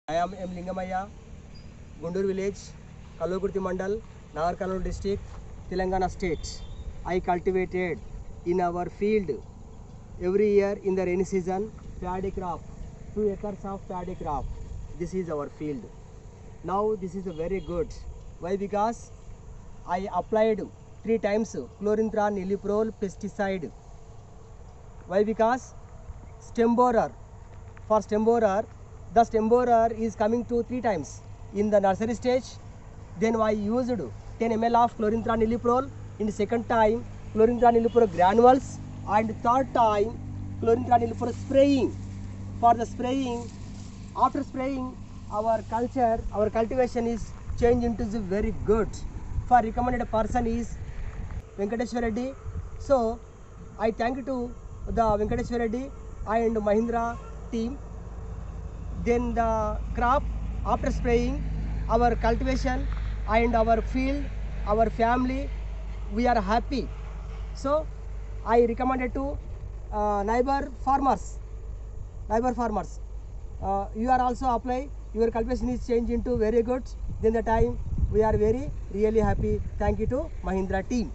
I am M. Lingamaya, Gundur village, Kallukurti Mandal, Nagarkarnool district, Telangana state. I cultivated in our field every year in the rainy season paddy crop, 2 acres of paddy crop. This is our field. Now this is very good. Why? Because I applied 3 times chlorintran niliprole pesticide. Why? Because stem borer. For stem borer, the stem borer is coming to 3 times in the nursery stage. Then I used 10 ml of chlorintran niliprole. In the second time, chlorintran niliprole granules, and third time chlorintran niliprole spraying. For the spraying, after spraying, our cultivation is changed into the very good. For recommended person is Venkateswara Reddy. So I thank you to the Venkateswara Reddy and Mahindra team. Then the crop after spraying, our cultivation and our field, our family, we are happy. So I recommended to neighbor farmers. You are also apply, your cultivation is changed into very good. Then the time we are very really happy. Thank you to Mahindra team.